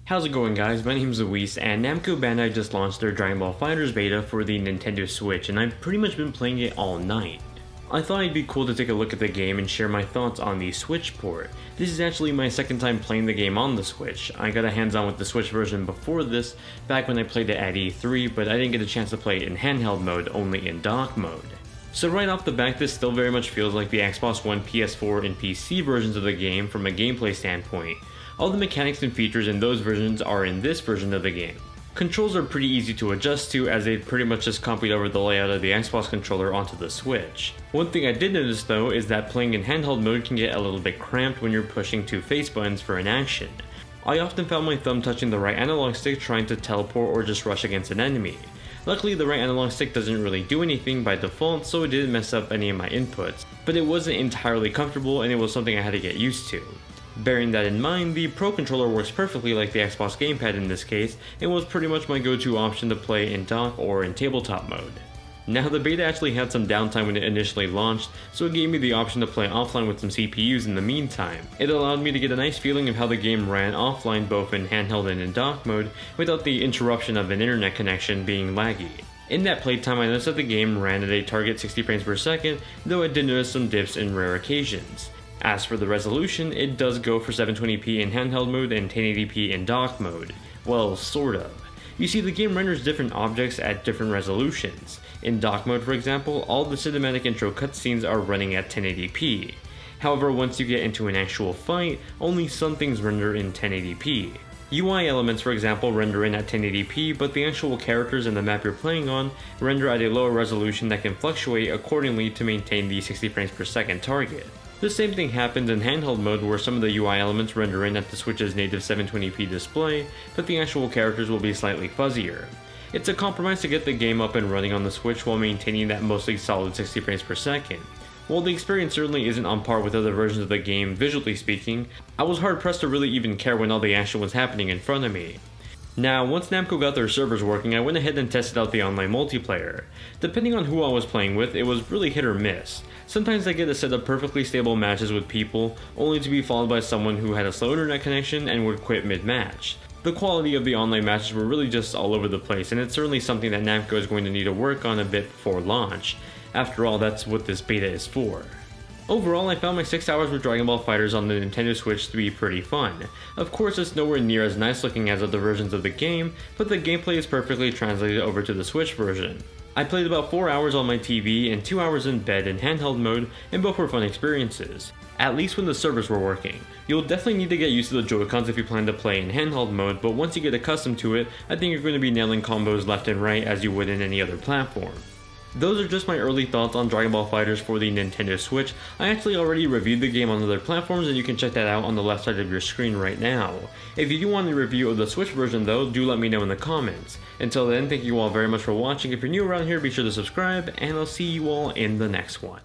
How's it going, guys? My name's Luis, and Namco Bandai just launched their Dragon Ball Fighterz beta for the Nintendo Switch, and I've pretty much been playing it all night. I thought it'd be cool to take a look at the game and share my thoughts on the Switch port. This is actually my second time playing the game on the Switch. I got a hands-on with the Switch version before this, back when I played it at E3, but I didn't get a chance to play it in handheld mode, only in dock mode. So right off the bat, this still very much feels like the Xbox One, PS4, and PC versions of the game from a gameplay standpoint. All the mechanics and features in those versions are in this version of the game. Controls are pretty easy to adjust to, as they pretty much just copied over the layout of the Xbox controller onto the Switch. One thing I did notice though is that playing in handheld mode can get a little bit cramped when you're pushing two face buttons for an action. I often found my thumb touching the right analog stick trying to teleport or just rush against an enemy. Luckily, the right analog stick doesn't really do anything by default, so it didn't mess up any of my inputs, but it wasn't entirely comfortable and it was something I had to get used to. Bearing that in mind, the Pro Controller works perfectly like the Xbox gamepad in this case, and was pretty much my go-to option to play in dock or in tabletop mode. Now, the beta actually had some downtime when it initially launched, so it gave me the option to play offline with some CPUs in the meantime. It allowed me to get a nice feeling of how the game ran offline both in handheld and in dock mode, without the interruption of an internet connection being laggy. In that playtime, I noticed that the game ran at a target 60 frames per second, though I did notice some dips in rare occasions. As for the resolution, it does go for 720p in handheld mode and 1080p in dock mode. Well, sort of. You see, the game renders different objects at different resolutions. In dock mode, for example, all the cinematic intro cutscenes are running at 1080p. However, once you get into an actual fight, only some things render in 1080p. UI elements, for example, render in at 1080p, but the actual characters and the map you're playing on render at a lower resolution that can fluctuate accordingly to maintain the 60 frames per second target. The same thing happens in handheld mode, where some of the UI elements render in at the Switch's native 720p display, but the actual characters will be slightly fuzzier. It's a compromise to get the game up and running on the Switch while maintaining that mostly solid 60 frames per second. While the experience certainly isn't on par with other versions of the game visually speaking, I was hard pressed to really even care when all the action was happening in front of me. Now, once Namco got their servers working, I went ahead and tested out the online multiplayer. Depending on who I was playing with, it was really hit or miss. Sometimes I get to set up perfectly stable matches with people, only to be followed by someone who had a slow internet connection and would quit mid-match. The quality of the online matches were really just all over the place, and it's certainly something that Namco is going to need to work on a bit before launch. After all, that's what this beta is for. Overall, I found my 6 hours with Dragon Ball Fighterz on the Nintendo Switch to be pretty fun. Of course, it's nowhere near as nice looking as other versions of the game, but the gameplay is perfectly translated over to the Switch version. I played about 4 hours on my TV and 2 hours in bed in handheld mode, and both were fun experiences. At least when the servers were working. You'll definitely need to get used to the Joy-Cons if you plan to play in handheld mode, but once you get accustomed to it, I think you're going to be nailing combos left and right as you would in any other platform. Those are just my early thoughts on Dragon Ball Fighterz for the Nintendo Switch. I actually already reviewed the game on other platforms, and you can check that out on the left side of your screen right now. If you do want a review of the Switch version though, do let me know in the comments. Until then, thank you all very much for watching. If you're new around here, be sure to subscribe, and I'll see you all in the next one.